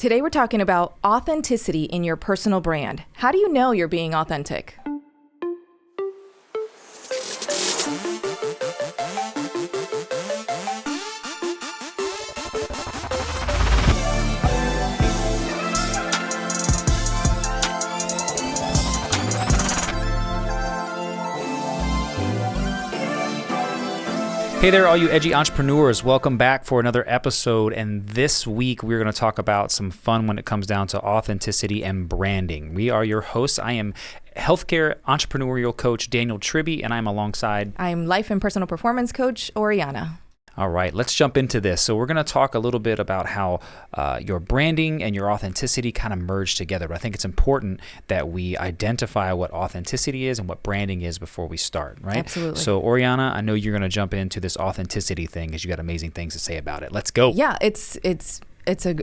Today we're talking about authenticity in your personal brand. How do you know you're being authentic? Hey there, all you edgy entrepreneurs. Welcome back for another episode. And this week, we're going to talk about some fun when it comes down to authenticity and branding. We are your hosts. I am healthcare entrepreneurial coach Daniel Tribby, and I'm alongside... I'm life and personal performance coach Oriana. All right, let's jump into this. So we're going to talk a little bit about how your branding and your authenticity kind of merge together. But I think it's important that we identify what authenticity is and what branding is before we start, right? Absolutely. So Oriana, I know you're going to jump into this authenticity thing because you got amazing things to say about it. Let's go. Yeah,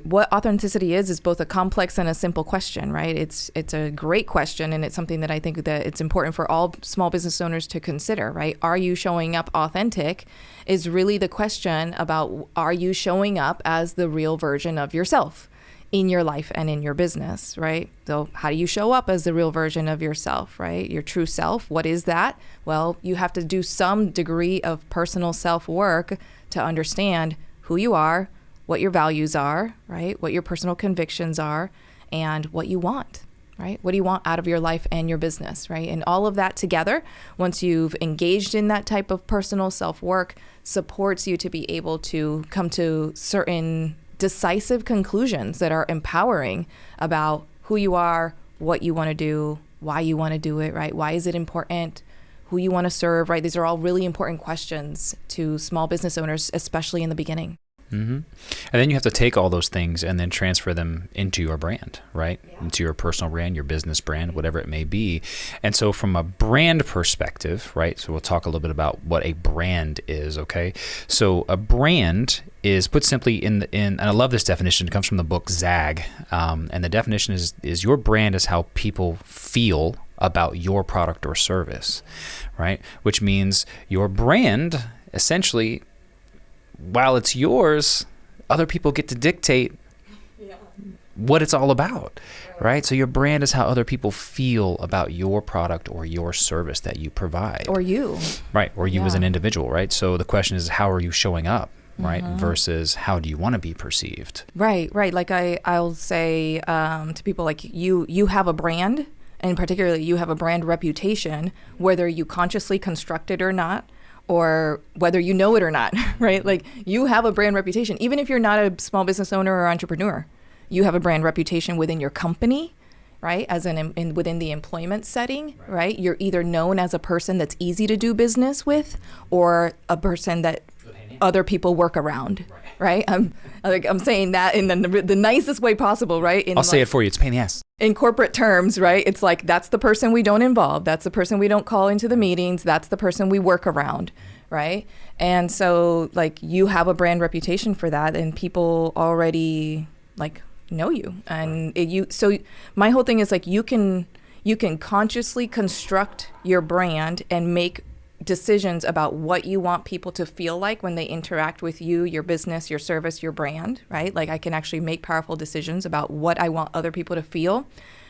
what authenticity is both a complex and a simple question, right? It's a great question, and it's something that I think that it's important for all small business owners to consider, right? Are you showing up authentic is really the question about, are you showing up as the real version of yourself in your life and in your business, right? So how do you show up as the real version of yourself, right? Your true self, what is that? Well, you have to do some degree of personal self-work to understand who you are, what your values are, right? What your personal convictions are, and what you want, right? What do you want out of your life and your business, right? And all of that together, once you've engaged in that type of personal self-work, supports you to be able to come to certain decisive conclusions that are empowering about who you are, what you want to do, why you want to do it, right? Why is it important? Who you want to serve, right? These are all really important questions to small business owners, especially in the beginning. Mm-hmm. And then you have to take all those things and then transfer them into your brand, right? Yeah. Into your personal brand, your business brand, whatever it may be. And so from a brand perspective, right? So we'll talk a little bit about what a brand is, okay? So a brand is, put simply, and I love this definition. It comes from the book Zag. And the definition is your brand is how people feel about your product or service, right? Which means your brand essentially, while it's yours, other people get to dictate what it's all about, right? So your brand is how other people feel about your product or your service that you provide. Or you. Right, or you as an individual, right? So the question is, how are you showing up, right? Mm-hmm. Versus how do you want to be perceived? Right. Like I'll say to people like, you have a brand, and particularly you have a brand reputation, whether you consciously construct it or not, or whether you know it or not, right? Like you have a brand reputation. Even if you're not a small business owner or entrepreneur, you have a brand reputation within your company, right? As within the employment setting, right? You're either known as a person that's easy to do business with, or a person that other people work around, right? I'm saying that in the nicest way possible, right? I'll say it for you. It's a pain in the ass. In corporate terms, right? It's like, that's the person we don't involve. That's the person we don't call into the meetings. That's the person we work around, right? And so like you have a brand reputation for that, and people already like know you. And so my whole thing is like, you can consciously construct your brand and make decisions about what you want people to feel like when they interact with you, your business, your service, your brand, right? Like I can actually make powerful decisions about what I want other people to feel,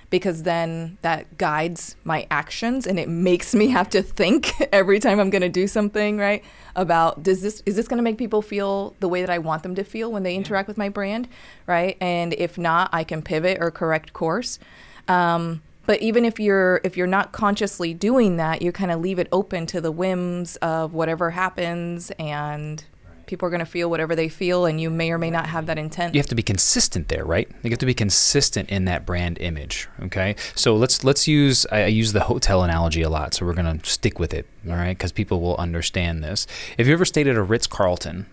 because then that guides my actions, and it makes me have to think every time I'm going to do something, right? About is this going to make people feel the way that I want them to feel when they interact with my brand, right? And if not, I can pivot or correct course. But even if you're not consciously doing that, you kind of leave it open to the whims of whatever happens, and people are going to feel whatever they feel, and you may or may not have that intent. You have to be consistent there, right? You have to be consistent in that brand image, okay? So let's use, I use the hotel analogy a lot, so we're going to stick with it, all right? Because people will understand this. If you ever stayed at a Ritz-Carlton,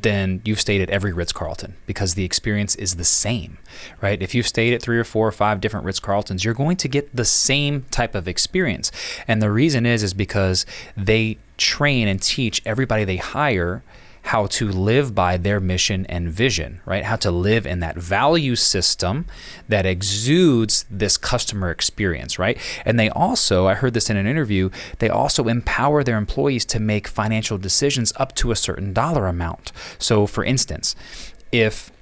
then you've stayed at every Ritz-Carlton, because the experience is the same, right? If you've stayed at 3 or 4 or 5 different Ritz-Carltons, you're going to get the same type of experience. And the reason is because they train and teach everybody they hire how to live by their mission and vision, right? How to live in that value system that exudes this customer experience, right? And they also, I heard this in an interview, they also empower their employees to make financial decisions up to a certain dollar amount. So for instance, if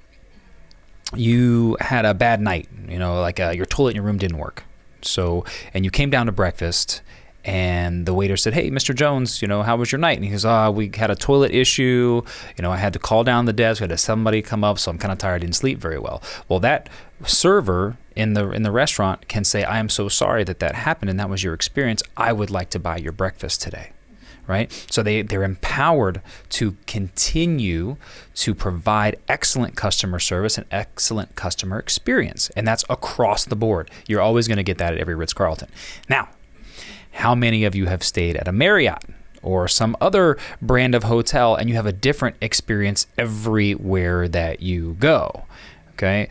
you had a bad night, like your toilet in your room didn't work. So, and you came down to breakfast and the waiter said, "Hey, Mr. Jones, how was your night?" And he goes, "We had a toilet issue. I had to call down the desk. We had somebody come up, so I'm kind of tired. I didn't sleep very well." Well, that server in the restaurant can say, "I am so sorry that happened and that was your experience. I would like to buy your breakfast today." Right? So they're empowered to continue to provide excellent customer service and excellent customer experience. And that's across the board. You're always going to get that at every Ritz-Carlton. Now, how many of you have stayed at a Marriott or some other brand of hotel and you have a different experience everywhere that you go? Okay,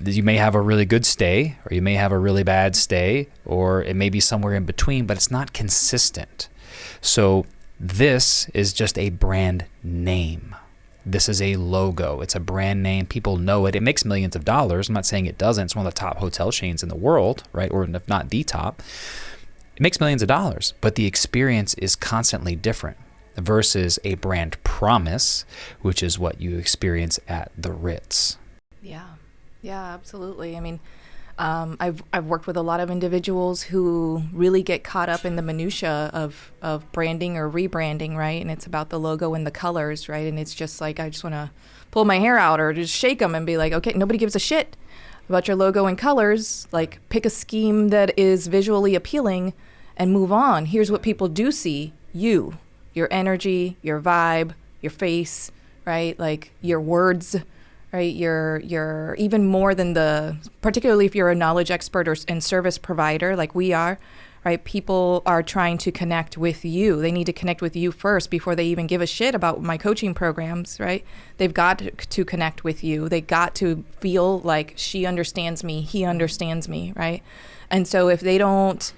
you may have a really good stay or you may have a really bad stay, or it may be somewhere in between, but it's not consistent. So this is just a brand name. This is a logo. It's a brand name. People know it. It makes millions of dollars. I'm not saying it doesn't. It's one of the top hotel chains in the world, right? Or if not the top. It makes millions of dollars, but the experience is constantly different versus a brand promise, which is what you experience at the Ritz. Yeah, absolutely. I mean, I've worked with a lot of individuals who really get caught up in the minutia of branding or rebranding, right? And it's about the logo and the colors, right? And it's just like, I just want to pull my hair out or just shake them and be like, okay, nobody gives a shit about your logo and colors. Like, pick a scheme that is visually appealing and move on. Here's what people do see: you, your energy, your vibe, your face, right? Like your words, right? You're even more than particularly if you're a knowledge expert and service provider like we are, right? People are trying to connect with you. They need to connect with you first before they even give a shit about my coaching programs, right? They've got to connect with you. They got to feel like she understands me, he understands me, right? And so if they don't,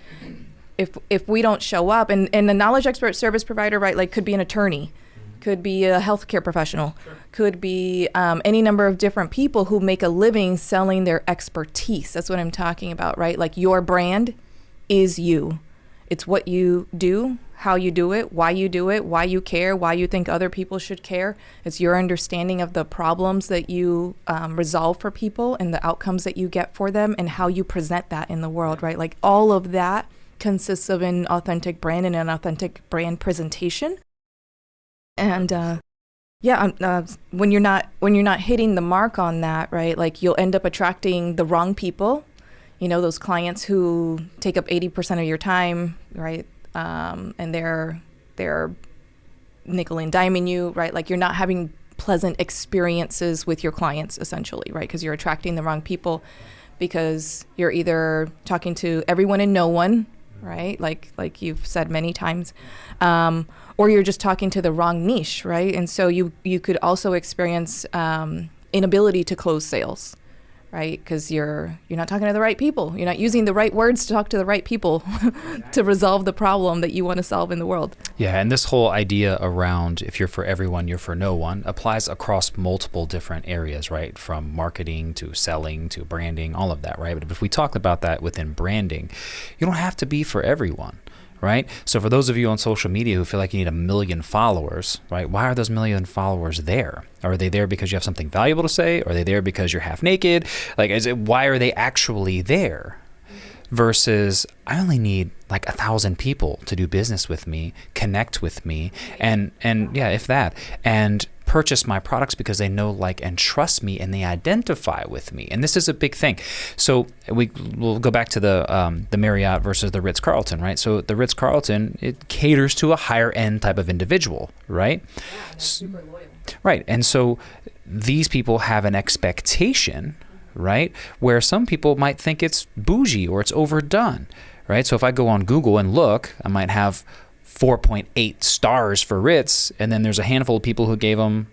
if we don't show up, and the knowledge expert service provider, right, like could be an attorney, could be a healthcare professional, could be any number of different people who make a living selling their expertise. That's what I'm talking about, right? Like your brand is you. It's what you do, how you do it, why you care, why you think other people should care. It's your understanding of the problems that you resolve for people and the outcomes that you get for them and how you present that in the world, right? Like all of that consists of an authentic brand and an authentic brand presentation. And when you're not hitting the mark on that, right, like you'll end up attracting the wrong people, those clients who take up 80% of your time, right, and they're nickel and diming you, right, like you're not having pleasant experiences with your clients essentially, right, because you're attracting the wrong people because you're either talking to everyone and no one, right, like you've said many times, or you're just talking to the wrong niche, right? And so you could also experience inability to close sales, right? Because you're not talking to the right people. You're not using the right words to talk to the right people to resolve the problem that you want to solve in the world. Yeah, and this whole idea around if you're for everyone, you're for no one applies across multiple different areas, right? From marketing to selling to branding, all of that, right? But if we talk about that within branding, you don't have to be for everyone. Right? So for those of you on social media who feel like you need 1 million followers, right? Why are those 1 million followers there? Are they there because you have something valuable to say? Are they there because you're half naked? Like, why are they actually there? Versus, I only need like 1,000 people to do business with me, connect with me, and yeah, if that, and purchase my products because they know, like, and trust me, and they identify with me. And this is a big thing. So we'll go back to the Marriott versus the Ritz-Carlton, right? So the Ritz-Carlton, it caters to a higher end type of individual, right? Yeah, they're super loyal. Right. And so these people have an expectation, right, where some people might think it's bougie or it's overdone, right? So if I go on Google and look, I might have 4.8 stars for Ritz, and then there's a handful of people who gave them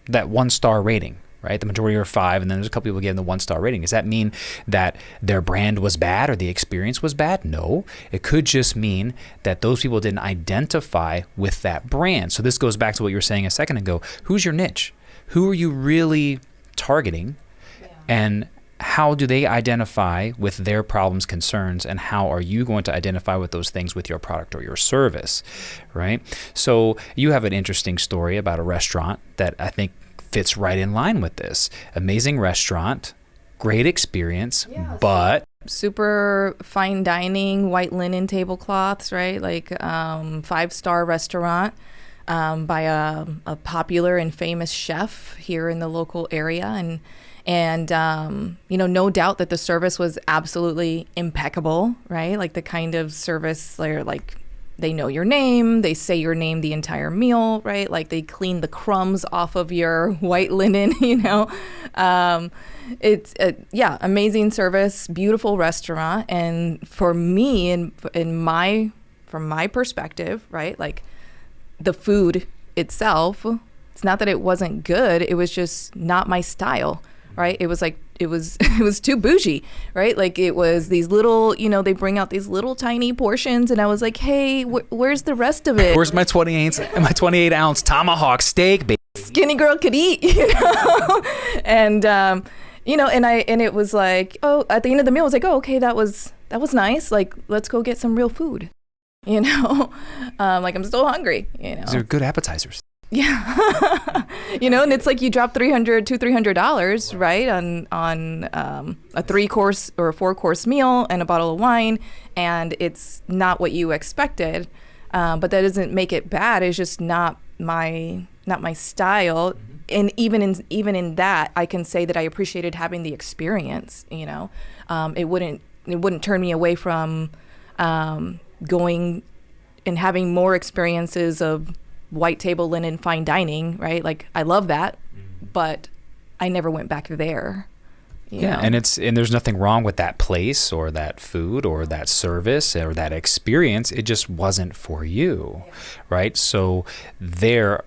that 1-star rating, right? The majority are 5, and then there's a couple people who gave them the 1-star rating. Does that mean that their brand was bad or the experience was bad? No. It could just mean that those people didn't identify with that brand. So this goes back to what you were saying a second ago. Who's your niche? Who are you really targeting? And how do they identify with their problems, concerns, and how are you going to identify with those things with your product or your service, right? So you have an interesting story about a restaurant that I think fits right in line with this. Amazing restaurant, great experience, but super fine dining, white linen tablecloths, right? Like 5-star restaurant by a popular and famous chef here in the local area. And no doubt that the service was absolutely impeccable, right? Like the kind of service where like they know your name, they say your name the entire meal, right? Like they clean the crumbs off of your white linen, It's amazing service, beautiful restaurant. And for me, from my perspective, right? Like the food itself, it's not that it wasn't good, it was just not my style. Right? It was like, it was too bougie, right? Like it was these little, they bring out these little tiny portions. And I was like, hey, where's the rest of it? Where's my 28 ounce tomahawk steak, baby? Skinny girl could eat, And, and it was like, oh, at the end of the meal, I was like, oh, okay, that was nice. Like, let's go get some real food, like I'm still hungry, These are good appetizers. Yeah. And it's like you drop $300 right on a 3-course or a 4-course meal and a bottle of wine, and it's not what you expected, but that doesn't make it bad. It's just not my style. And even in that, I can say that I appreciated having the experience. It wouldn't turn me away from going and having more experiences of white table linen fine dining, right? Like I love that, but I never went back there. You know? And there's nothing wrong with that place or that food or that service or that experience. It just wasn't for you, right? So their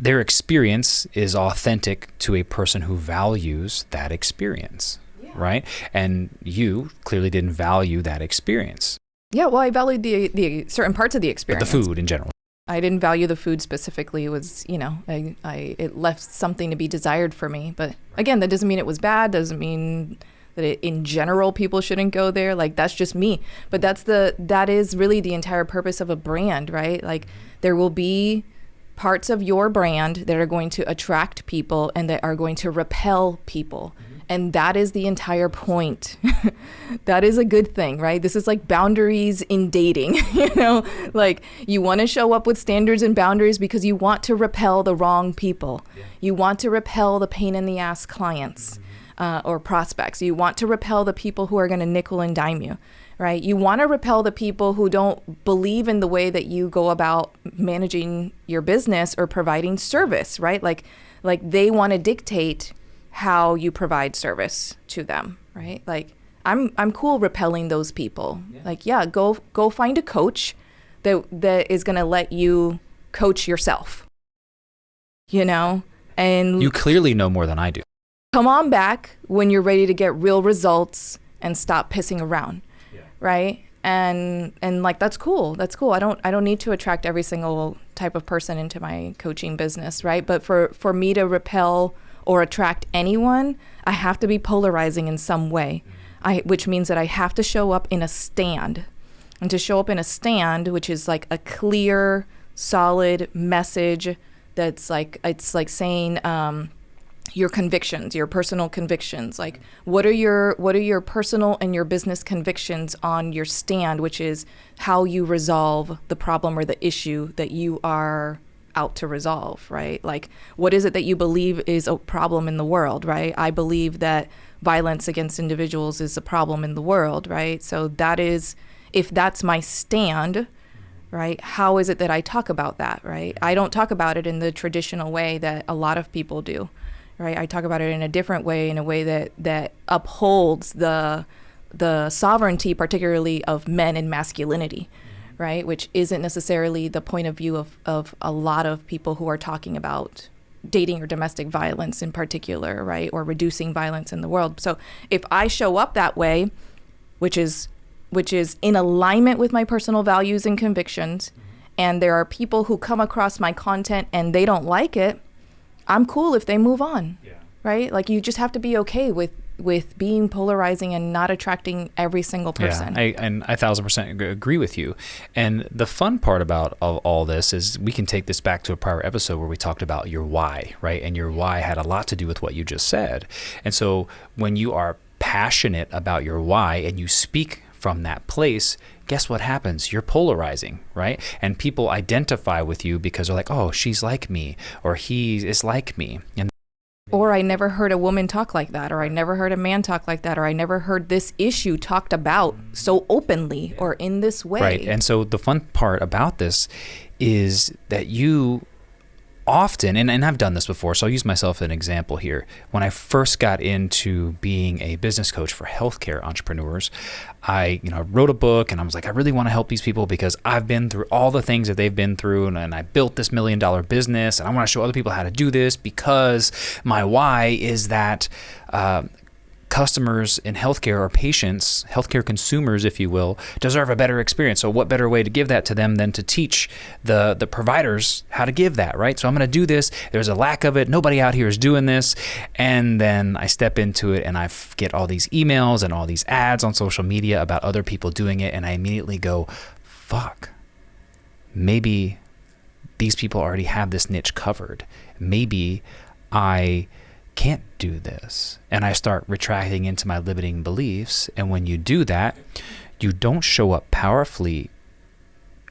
experience is authentic to a person who values that experience, right? And you clearly didn't value that experience. Yeah, well, I valued the certain parts of the experience. But the food in general. I didn't value the food specifically. It was, it left something to be desired for me. But again, that doesn't mean it was bad. Doesn't mean that in general people shouldn't go there. Like that's just me. But that is really the entire purpose of a brand, right? Like there will be parts of your brand that are going to attract people and that are going to repel people. And that is the entire point. That is a good thing, right? This is like boundaries in dating, like you want to show up with standards and boundaries because you want to repel the wrong people. Yeah. You want to repel the pain in the ass clients or prospects. You want to repel the people who are going to nickel and dime you, right? You want to repel the people who don't believe in the way that you go about managing your business or providing service, right? Like they want to dictate how you provide service to them, right? Like I'm cool repelling those people. Yeah. Like, go find a coach that is going to let you coach yourself, and you clearly know more than I do. Come on back when you're ready to get real results and stop pissing around. Yeah. Right? And like, that's cool. That's cool. I don't need to attract every single type of person into my coaching business. Right. But for me to repel or attract anyone, I have to be polarizing in some way, which means that I have to show up in a stand. And to show up in a stand, which is like a clear, solid message that's like, it's like saying your convictions, your personal convictions. Like what are your personal and your business convictions on your stand, which is how you resolve the problem or the issue that you are out to resolve, right? Like, what is it that you believe is a problem in the world, right? I believe that violence against individuals is a problem in the world, right? So that is, if that's my stand, right, how is it that I talk about that, right? I don't talk about it in the traditional way that a lot of people do, right? I talk about it in a different way, in a way that upholds the sovereignty, particularly of men and masculinity, right? Which isn't necessarily the point of view of a lot of people who are talking about dating or domestic violence in particular, right? Or reducing violence in the world. So if I show up that way, which is in alignment with my personal values and convictions, and there are people who come across my content and they don't like it, I'm cool if they move on, right? Like you just have to be okay with with being polarizing and not attracting every single person. Yeah, I 1,000% agree with you. And the fun part about all this is we can take this back to a prior episode where we talked about your why, right? And your why had a lot to do with what you just said. And so when you are passionate about your why and you speak from that place, guess what happens? You're polarizing, right? And people identify with you because they're like, oh, she's like me, or he is like me. Or I never heard a woman talk like that, or I never heard a man talk like that, or I never heard this issue talked about so openly or in this way. Right. And so the fun part about this is that you often, and I've done this before, so I'll use myself as an example here. When I first got into being a business coach for healthcare entrepreneurs, I wrote a book and I was like, I really want to help these people because I've been through all the things that they've been through, and I built this $1 million business, and I want to show other people how to do this because my why is that customers in healthcare or patients, healthcare consumers, if you will, deserve a better experience. So what better way to give that to them than to teach the providers how to give that, right? So I'm going to do this. There's a lack of it. Nobody out here is doing this. And then I step into it and I get all these emails and all these ads on social media about other people doing it. And I immediately go, fuck, maybe these people already have this niche covered. Maybe I can't do this. And I start retracting into my limiting beliefs. And when you do that, you don't show up powerfully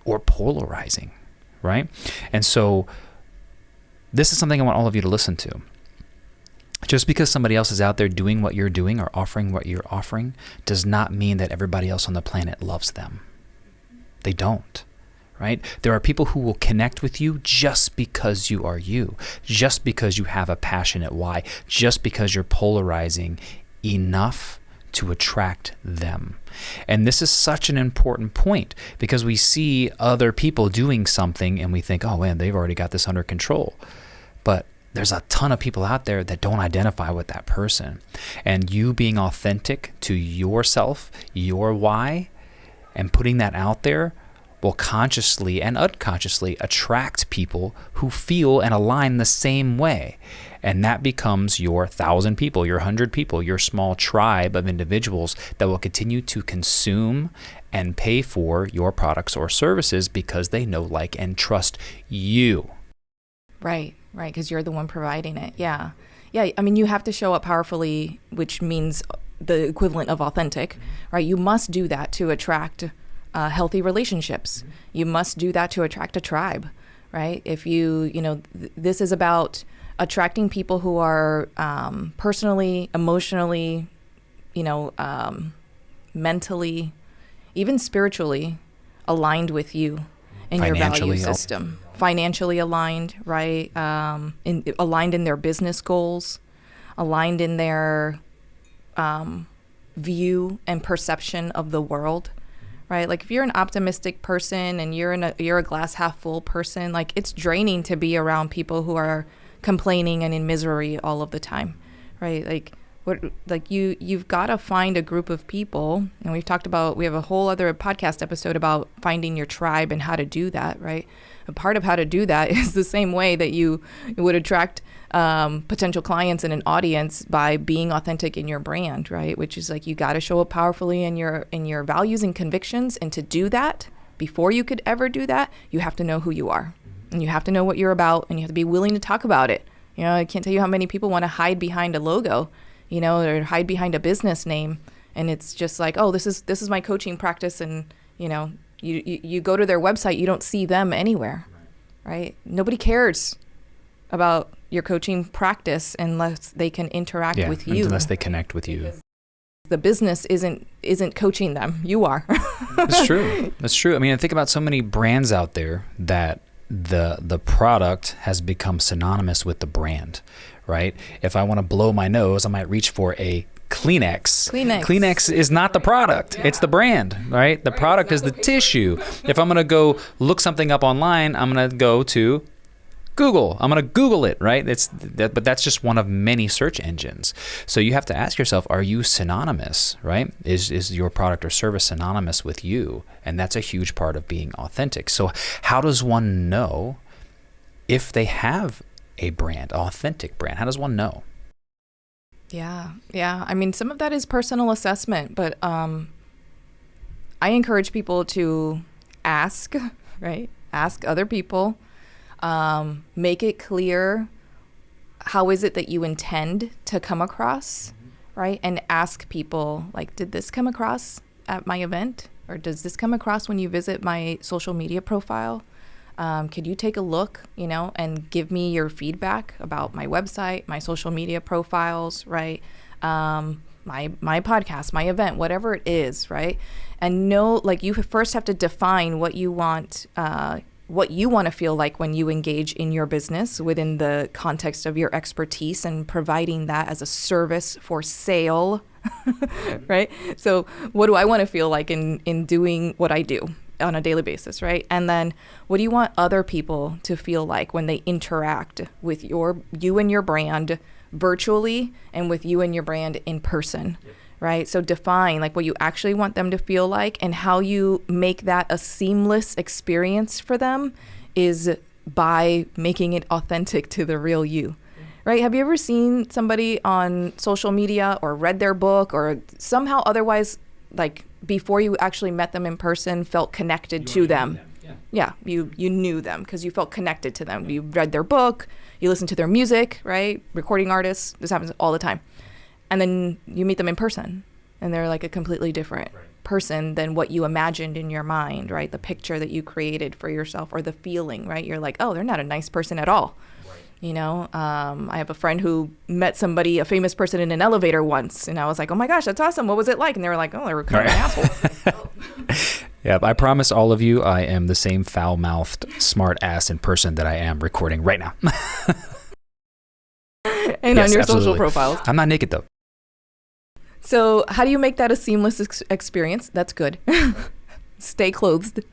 or polarizing, right? And so this is something I want all of you to listen to. Just because somebody else is out there doing what you're doing or offering what you're offering does not mean that everybody else on the planet loves them. They don't. Right? There are people who will connect with you just because you are you, just because you have a passionate why, just because you're polarizing enough to attract them. And this is such an important point because we see other people doing something and we think, oh man, they've already got this under control. But there's a ton of people out there that don't identify with that person. And you being authentic to yourself, your why, and putting that out there will consciously and unconsciously attract people who feel and align the same way. And that becomes your 1,000 people, your 100 people, your small tribe of individuals that will continue to consume and pay for your products or services because they know, like, and trust you. Right, because you're the one providing it. Yeah. I mean, you have to show up powerfully, which means the equivalent of authentic, right? You must do that to attract healthy relationships. You must do that to attract a tribe, right? If this is about attracting people who are personally, emotionally, mentally, even spiritually aligned with you and your value system. Financially aligned, right? Aligned in their business goals, aligned in their view and perception of the world. Right? Like if you're an optimistic person and you're a glass half full person, like it's draining to be around people who are complaining and in misery all of the time. Right? You've got to find a group of people, and we have a whole other podcast episode about finding your tribe and how to do that, right? A part of how to do that is the same way that you would attract potential clients and an audience by being authentic in your brand, right? Which is like you got to show up powerfully in your values and convictions, and to do that, before you could ever do that, you have to know who you are, and you have to know what you're about, and you have to be willing to talk about it. I can't tell you how many people want to hide behind a logo, or hide behind a business name, and it's just like, oh, this is my coaching practice, and you go to their website, you don't see them anywhere, right? Nobody cares about your coaching practice unless they can interact with you. Unless they connect with you. The business isn't coaching them. You are. That's true. I mean, I think about so many brands out there that the product has become synonymous with the brand, right? If I want to blow my nose, I might reach for a Kleenex. Kleenex is not the product. Yeah. It's the brand, right? The product is the tissue. If I'm going to go look something up online, I'm going to go to Google. I'm going to Google it, right? But that's just one of many search engines. So you have to ask yourself, are you synonymous, right? Is your product or service synonymous with you? And that's a huge part of being authentic. So how does one know if they have a brand, authentic brand? How does one know? Yeah. Yeah. I mean, some of that is personal assessment, but I encourage people to ask, right? Ask other people. Make it clear how is it that you intend to come across, right? And ask people, like, did this come across at my event? Or does this come across when you visit my social media profile? Could you take a look, and give me your feedback about my website, my social media profiles, right? My podcast, my event, whatever it is, right? And know, like, you first have to define what you want to feel like when you engage in your business within the context of your expertise and providing that as a service for sale, right? So what do I want to feel like in doing what I do on a daily basis, right? And then what do you want other people to feel like when they interact with you and your brand virtually and with you and your brand in person? Yep. Right? So define like what you actually want them to feel like, and how you make that a seamless experience for them is by making it authentic to the real you. Right? Have you ever seen somebody on social media or read their book or somehow otherwise, like before you actually met them in person, felt connected to them? Yeah, you knew them because you felt connected to them. You read their book, you listened to their music, right? Recording artists, this happens all the time. And then you meet them in person and they're like a completely different person than what you imagined in your mind, right? The picture that you created for yourself or the feeling, right? You're like, oh, they're not a nice person at all. I have a friend who met somebody, a famous person in an elevator once. And I was like, oh my gosh, that's awesome. What was it like? And they were like, oh, they were kind of an asshole. Yeah, I promise all of you, I am the same foul-mouthed smart ass in person that I am recording right now. And yes, on your social profiles. I'm not naked though. So how do you make that a seamless experience? That's good. Stay clothed.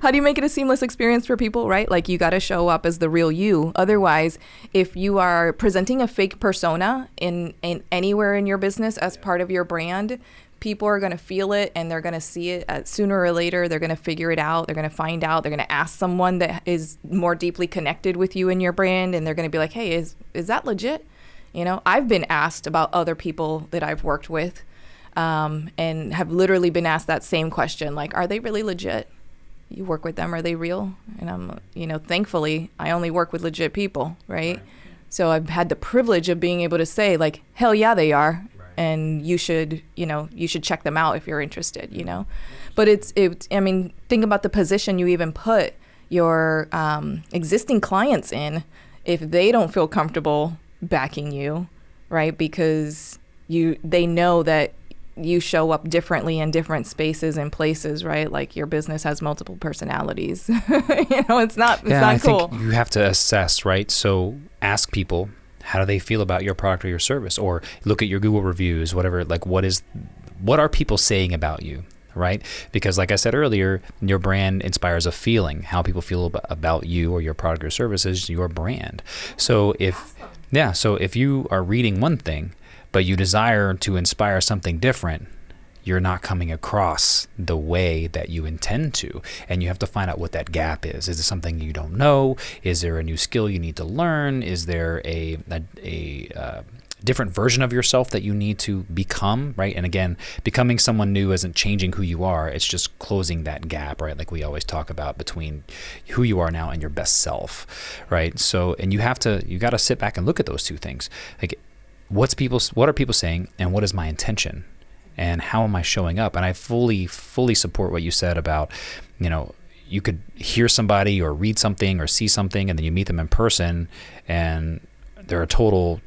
How do you make it a seamless experience for people, right? Like you got to show up as the real you. Otherwise, if you are presenting a fake persona in anywhere in your business as part of your brand, people are going to feel it and they're going to see it sooner or later. They're going to figure it out. They're going to find out. They're going to ask someone that is more deeply connected with you and your brand. And they're going to be like, hey, is that legit? I've been asked about other people that I've worked with and have literally been asked that same question. Like, are they really legit? You work with them, are they real? And I'm, thankfully, I only work with legit people, right? So I've had the privilege of being able to say, like, hell yeah, they are. And you should check them out if you're interested, But think about the position you even put your existing clients in if they don't feel comfortable backing you, right? Because they know that you show up differently in different spaces and places, right? Like your business has multiple personalities. It's not cool. I think you have to assess, right? So ask people, how do they feel about your product or your service? Or look at your Google reviews, whatever, like what are people saying about you, right? Because like I said earlier, your brand inspires a feeling. How people feel about you or your product or service is your brand. So if you are reading one thing, but you desire to inspire something different, you're not coming across the way that you intend to. And you have to find out what that gap is. Is it something you don't know? Is there a new skill you need to learn? Is there a different version of yourself that you need to become, right? And again, becoming someone new isn't changing who you are. It's just closing that gap, right? Like we always talk about between who you are now and your best self, right? So, and you got to sit back and look at those two things. Like, what are people saying, and what is my intention, and how am I showing up? And I fully support what you said about, you could hear somebody or read something or see something, and then you meet them in person and they're a total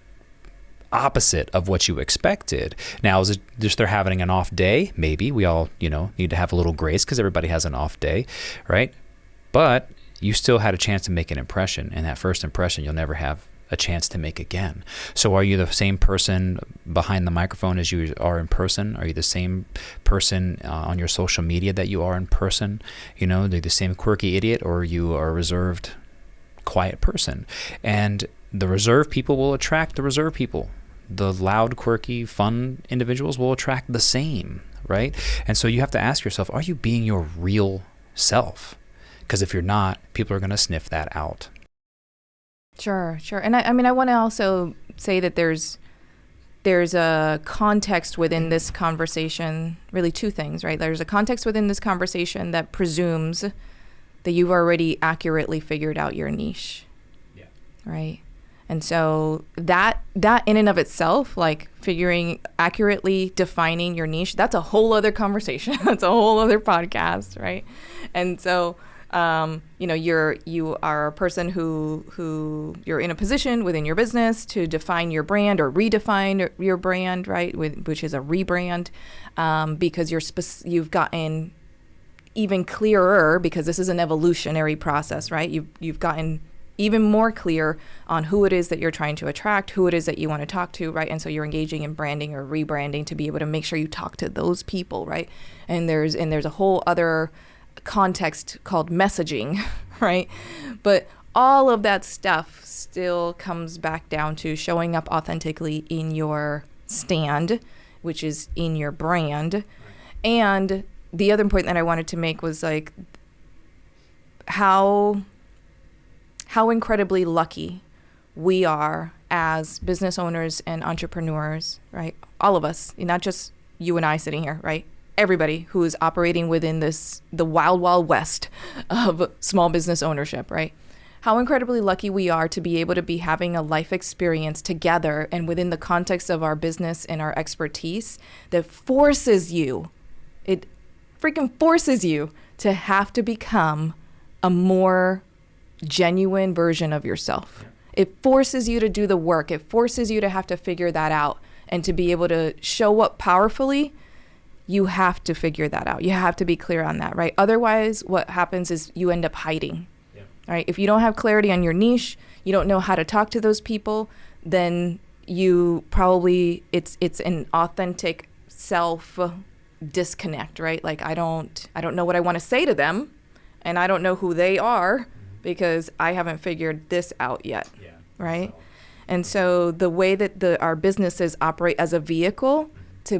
opposite of what you expected. Now, is it just they're having an off day? Maybe we all, need to have a little grace because everybody has an off day, right? But you still had a chance to make an impression, and that first impression you'll never have a chance to make again. So are you the same person behind the microphone as you are in person? Are you the same person on your social media that you are in person? Are you the same quirky idiot, or you are a reserved, quiet person? And the reserved people will attract the reserved people. The loud, quirky, fun individuals will attract the same, right? And so you have to ask yourself, are you being your real self? Because if you're not, people are going to sniff that out. Sure. And I want to also say that there's there's a context within this conversation, really two things, right? There's a context within this conversation that presumes that you've already accurately figured out your niche, right? And so that in and of itself, like accurately defining your niche, that's a whole other conversation. That's a whole other podcast, right? And so, you are a person who you're in a position within your business to define your brand or redefine your brand, right? Which is a rebrand, because you've gotten even clearer, because this is an evolutionary process, right? You've gotten even more clear on who it is that you're trying to attract, who it is that you want to talk to, right? And so you're engaging in branding or rebranding to be able to make sure you talk to those people, right? And there's a whole other context called messaging, right? But all of that stuff still comes back down to showing up authentically in your stand, which is in your brand. And the other point that I wanted to make was like how incredibly lucky we are as business owners and entrepreneurs, right? All of us, not just you and I sitting here, right? Everybody who is operating within the wild, wild west of small business ownership, right? How incredibly lucky we are to be able to be having a life experience together and within the context of our business and our expertise that forces you, it freaking forces you to have to become a more genuine version of yourself. It forces you to do the work. It forces you to have to figure that out, and to be able to show up powerfully, you have to figure that out. You have to be clear on that, right? Otherwise, what happens is you end up hiding, right? If you don't have clarity on your niche, you don't know how to talk to those people, then you probably, it's an authentic self disconnect, right? Like I don't know what I want to say to them, and I don't know who they are, because I haven't figured this out yet, right? And so the way that our businesses operate as a vehicle to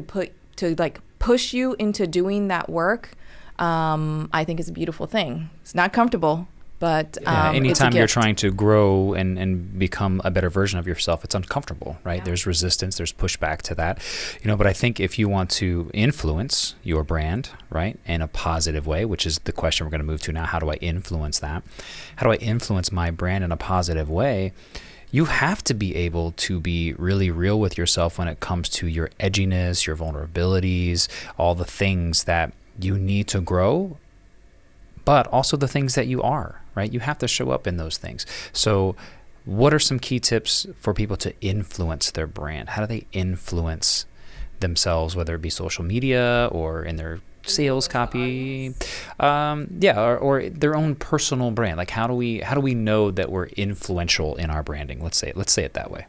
push you into doing that work, I think is a beautiful thing. It's not comfortable, but anytime you're trying to grow and become a better version of yourself, it's uncomfortable, right? There's resistance, there's pushback to that, but I think if you want to influence your brand, right, in a positive way, which is the question we're going to move to now, how do I influence that? How do I influence my brand in a positive way? You have to be able to be really real with yourself when it comes to your edginess, your vulnerabilities, all the things that you need to grow, but also the things that you are, right? You have to show up in those things. So what are some key tips for people to influence their brand? How do they influence themselves, whether it be social media or in their sales copy, or their own personal brand? Like how do we know that we're influential in our branding? Let's say it that way.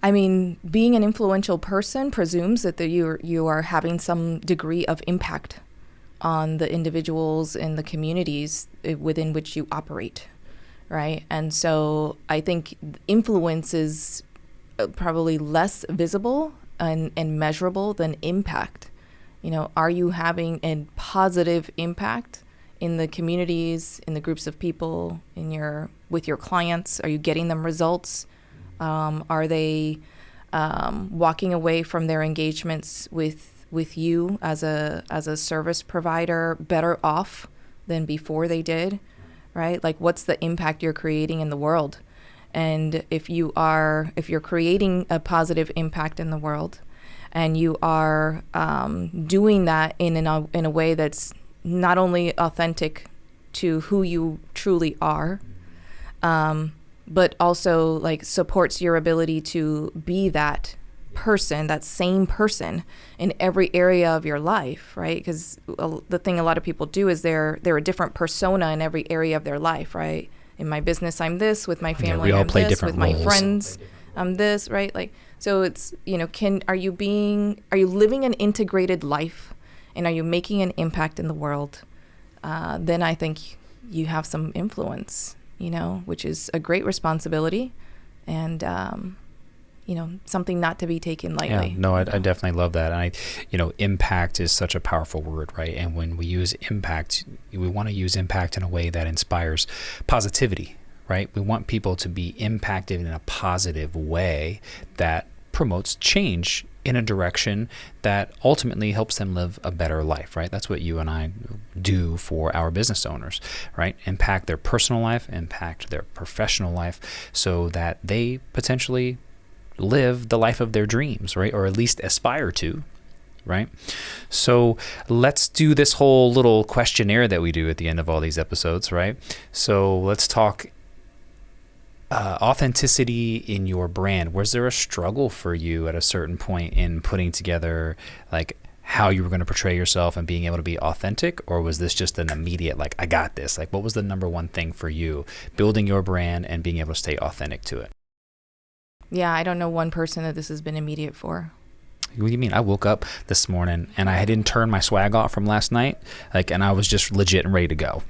I mean, being an influential person presumes that you are having some degree of impact on the individuals in the communities within which you operate, right? And so I think influence is probably less visible and measurable than impact. Are you having a positive impact in the communities, in the groups of people, with your clients? Are you getting them results? Are they walking away from their engagements with you as a service provider better off than before they did, right? Like what's the impact you're creating in the world? And if you're creating a positive impact in the world, and you are doing that in a way that's not only authentic to who you truly are, but also like supports your ability to be that person, that same person in every area of your life, right? Because the thing a lot of people do is they're a different persona in every area of their life, right? In my business, I'm this. With my family, we all I'm play this. different With my roles. friends, I'm this, right? Like, so it's, are you living an integrated life, and are you making an impact in the world? Then I think you have some influence, which is a great responsibility, and something not to be taken lightly. Yeah, no, I definitely love that. And impact is such a powerful word, right? And when we use impact, we want to use impact in a way that inspires positivity, right? We want people to be impacted in a positive way that promotes change in a direction that ultimately helps them live a better life, right? That's what you and I do for our business owners, right? Impact their personal life, impact their professional life, so that they potentially live the life of their dreams, right? Or at least aspire to, right? So let's do this whole little questionnaire that we do at the end of all these episodes, right? So let's talk authenticity in your brand. Was there a struggle for you at a certain point in putting together like how you were going to portray yourself and being able to be authentic? Or was this just an immediate, like, I got this? Like, what was the number one thing for you building your brand and being able to stay authentic to it? Yeah, I don't know one person that this has been immediate for. What do you mean? I woke up this morning and I didn't turn my swag off from last night, like, and I was just legit and ready to go.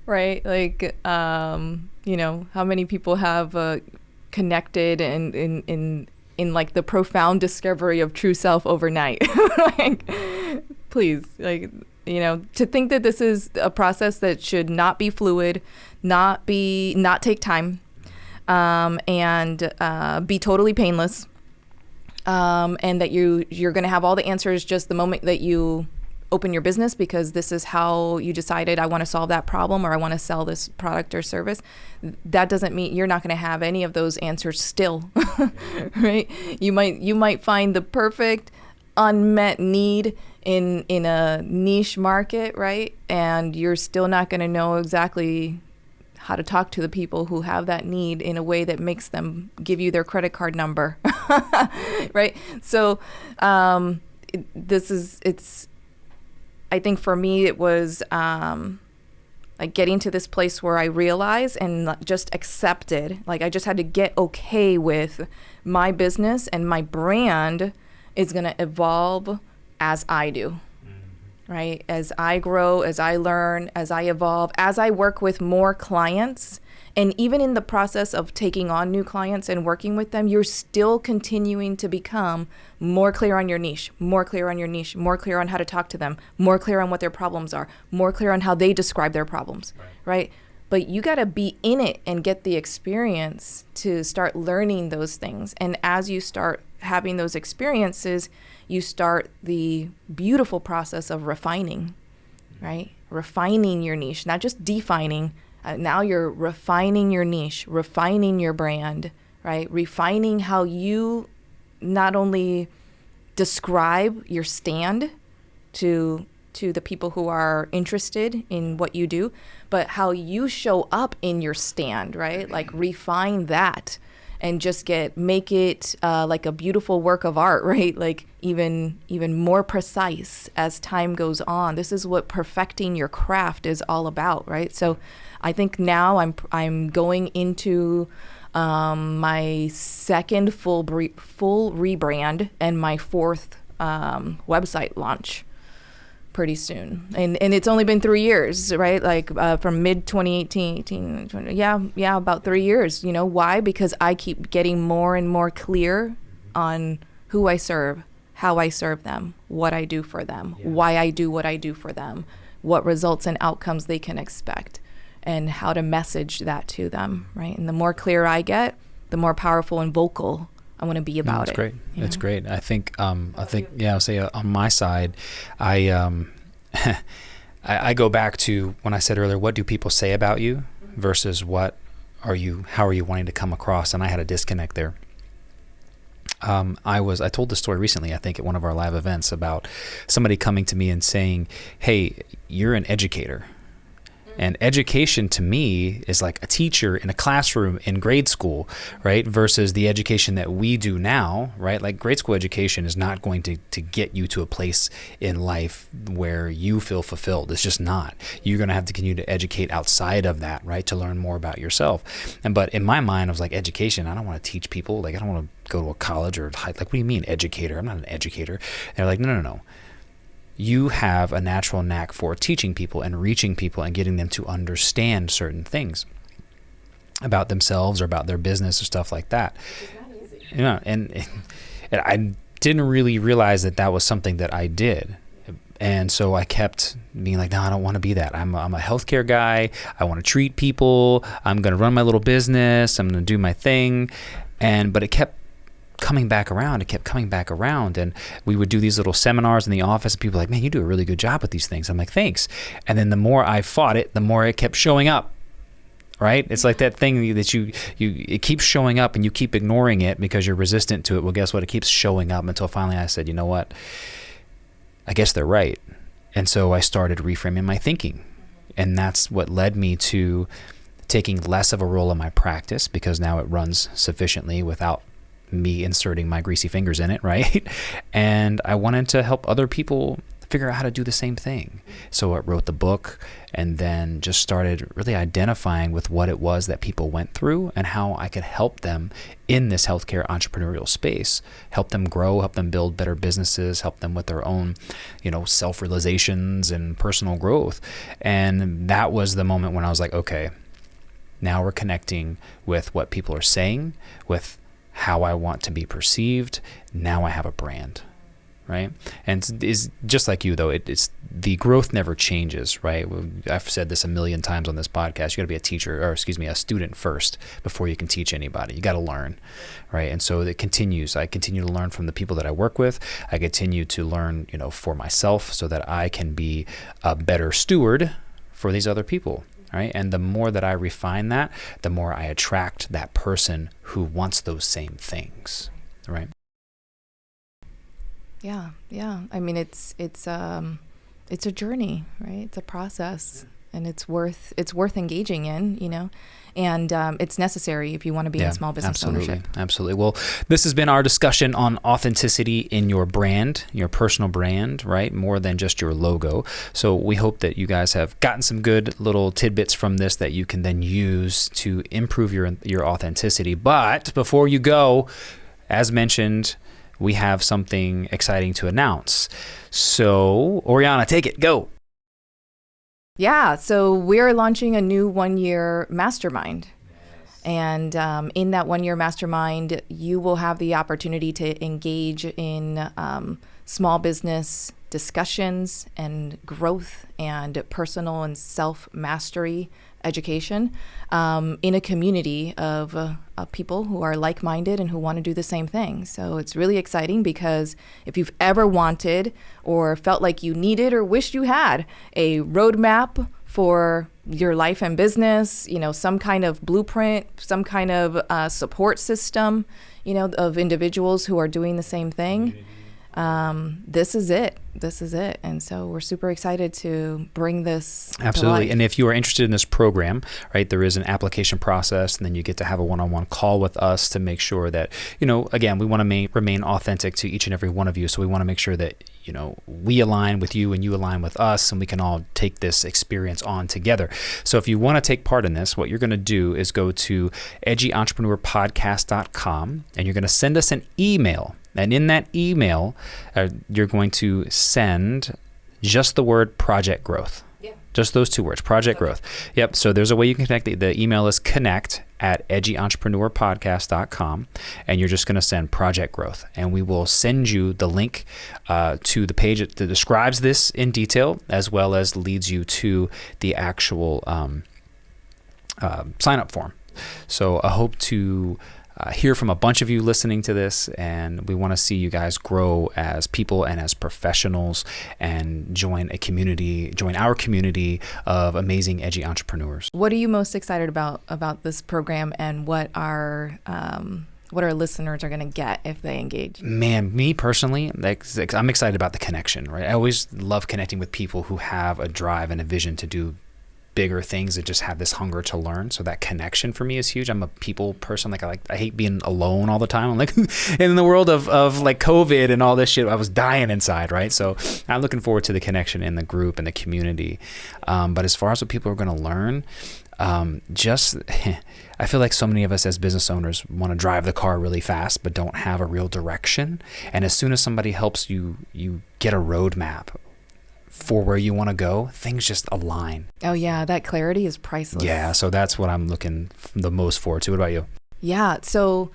Right? Like, you know, how many people have connected and in like the profound discovery of true self overnight? Like, please, like, you know, to think that this is a process that should not be fluid, not take time, and be totally painless, and that you're going to have all the answers just the moment that you open your business, because this is how you decided, I want to solve that problem, or I want to sell this product or service. That doesn't mean you're not going to have any of those answers still. Right? You might find the perfect unmet need in a niche market, right? And you're still not going to know exactly how to talk to the people who have that need in a way that makes them give you their credit card number. Right? So I think for me, it was like getting to this place where I realized and just accepted, like I just had to get okay with my business and my brand is going to evolve as I do, right? As I grow, as I learn, as I evolve, as I work with more clients. And even in the process of taking on new clients and working with them, you're still continuing to become more clear on your niche, more clear on your niche, more clear on how to talk to them, more clear on what their problems are, more clear on how they describe their problems, right? But you got to be in it and get the experience to start learning those things. And as you start having those experiences, you start the beautiful process of refining, right? Refining your niche, not just defining. Now you're refining your niche, refining your brand, right? Refining how you not only describe your stand to the people who are interested in what you do, but how you show up in your stand, right? Like refine that and just make it like a beautiful work of art, right? Like even more precise as time goes on. This is what perfecting your craft is all about, right? So I think now I'm going into my second full rebrand and my fourth website launch pretty soon. And it's only been 3 years, right? Like from mid 2018, 18, 20, yeah, about 3 years. You know why? Because I keep getting more and more clear on who I serve, how I serve them, what I do for them, why I do what I do for them, what results and outcomes they can expect, and how to message that to them, right? And the more clear I get, the more powerful and vocal I want to be about it. That's great. That's great. I think, I'll say on my side, I go back to when I said earlier, what do people say about you versus how are you wanting to come across? And I had a disconnect there. I told this story recently, I think at one of our live events, about somebody coming to me and saying, hey, you're an educator. And education to me is like a teacher in a classroom in grade school, right? Versus the education that we do now, right? Like grade school education is not going to get you to a place in life where you feel fulfilled. It's just not. You're going to have to continue to educate outside of that, right? To learn more about yourself. But in my mind, I was like, education, I don't want to teach people. Like, I don't want to go to a college or like, what do you mean educator? I'm not an educator. And they're like, no. You have a natural knack for teaching people and reaching people and getting them to understand certain things about themselves or about their business or stuff like that. It's not easy. You know, and I didn't really realize that was something that I did. And so I kept being like, no, I don't want to be that. I'm a healthcare guy. I want to treat people. I'm going to run my little business. I'm going to do my thing. But it kept coming back around. It kept coming back around. And we would do these little seminars in the office, and people were like, man, you do a really good job with these things. I'm like, thanks. And then the more I fought it, the more it kept showing up. Right? It's like that thing that it keeps showing up and you keep ignoring it because you're resistant to it. Well, guess what? It keeps showing up until finally I said, you know what? I guess they're right. And so I started reframing my thinking. And that's what led me to taking less of a role in my practice, because now it runs sufficiently without me inserting my greasy fingers in it, right? And I wanted to help other people figure out how to do the same thing. So I wrote the book, and then just started really identifying with what it was that people went through and how I could help them in this healthcare entrepreneurial space, help them grow, help them build better businesses, help them with their own, self-realizations and personal growth. And that was the moment when I was like, okay, now we're connecting with what people are saying, with how I want to be perceived. Now I have a brand. Right. And is just like you, though, it's the growth never changes. Right. I've said this a million times on this podcast. You got to be a student first before you can teach anybody. You got to learn. Right. And so it continues. I continue to learn from the people that I work with. I continue to learn, for myself so that I can be a better steward for these other people. Right. And the more that I refine that, the more I attract that person who wants those same things. Right. Yeah. I mean, it's a journey, right? It's a process, and it's worth engaging in, and it's necessary if you want to be in small business ownership. Absolutely. Well, this has been our discussion on authenticity in your brand, your personal brand, right? More than just your logo. So we hope that you guys have gotten some good little tidbits from this that you can then use to improve your authenticity. But before you go, as mentioned, we have something exciting to announce. So, Oriana, take it. Go. Yeah. So we're launching a new 1-year mastermind. Yes. And in that 1-year mastermind, you will have the opportunity to engage in small business discussions and growth and personal and self-mastery education in a community of people who are like-minded and who want to do the same thing. So it's really exciting, because if you've ever wanted or felt like you needed or wished you had a roadmap for your life and business, some kind of blueprint, some kind of support system, of individuals who are doing the same thing, this is it. And so we're super excited to bring this Absolutely. to life. And if you are interested in this program, right, there is an application process, and then you get to have a one-on-one call with us to make sure that, again, we want to remain authentic to each and every one of you. So we want to make sure that, we align with you and you align with us, and we can all take this experience on together. So if you want to take part in this, what you're going to do is go to edgyentrepreneur.podcast.com, and you're going to send us an email. And in that email, you're going to send just the word project growth. Yeah. Just those 2 words, project growth. Yep. So there's a way you can connect. The email is connect@edgyentrepreneur.podcast.com. And you're just going to send project growth. And we will send you the link to the page that describes this in detail, as well as leads you to the actual sign up form. So I hope to hear from a bunch of you listening to this, and we want to see you guys grow as people and as professionals, and join our community of amazing edgy entrepreneurs. What are you most excited about this program, and what our listeners are going to get if they engage? Man, me personally, I'm excited about the connection, right? I always love connecting with people who have a drive and a vision to do bigger things and just have this hunger to learn. So that connection for me is huge. I'm a people person. I hate being alone all the time. I'm like, in the world of like COVID and all this shit, I was dying inside, right? So I'm looking forward to the connection in the group and the community. But as far as what people are going to learn, I feel like so many of us as business owners want to drive the car really fast, but don't have a real direction. And as soon as somebody helps you get a roadmap for where you want to go, things just align. Oh yeah, that clarity is priceless. Yeah, so that's what I'm looking the most forward to. What about you? Yeah, so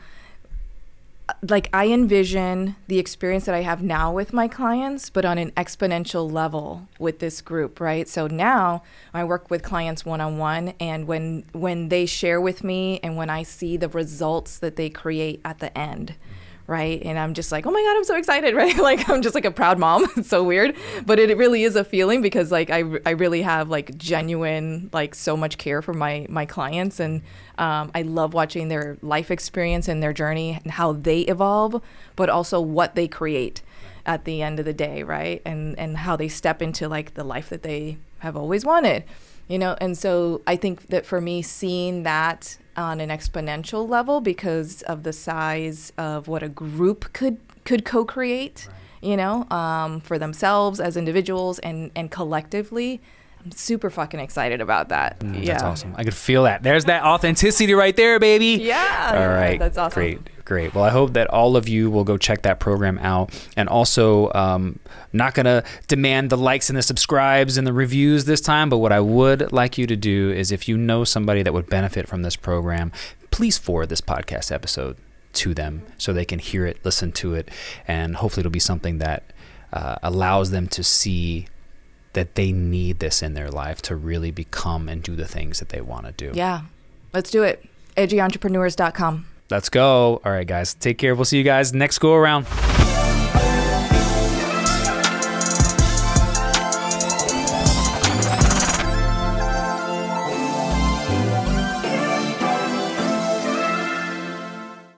like I envision the experience that I have now with my clients, but on an exponential level with this group, right? So now I work with clients one-on-one, and when they share with me and when I see the results that they create at the end, right? And I'm just like, oh my God, I'm so excited, right? Like I'm just like a proud mom. It's so weird, but it really is a feeling because like I really have like genuine, like so much care for my clients. And I love watching their life experience and their journey and how they evolve, but also what they create at the end of the day, right? And how they step into like the life that they have always wanted, you know? And so I think that for me, seeing that on an exponential level because of the size of what a group could co-create, you know, for themselves as individuals and collectively, I'm super fucking excited about that. Yeah. That's awesome. I could feel that. There's that authenticity right there, baby. Yeah. All right. That's awesome. Great. Well, I hope that all of you will go check that program out. And also, not going to demand the likes and the subscribes and the reviews this time, but what I would like you to do is if you know somebody that would benefit from this program, please forward this podcast episode to them so they can hear it, listen to it, and hopefully it'll be something that allows them to see that they need this in their life to really become and do the things that they want to do. Yeah. Let's do it. edgyentrepreneurs.com. Let's go. All right, guys. Take care. We'll see you guys next go around.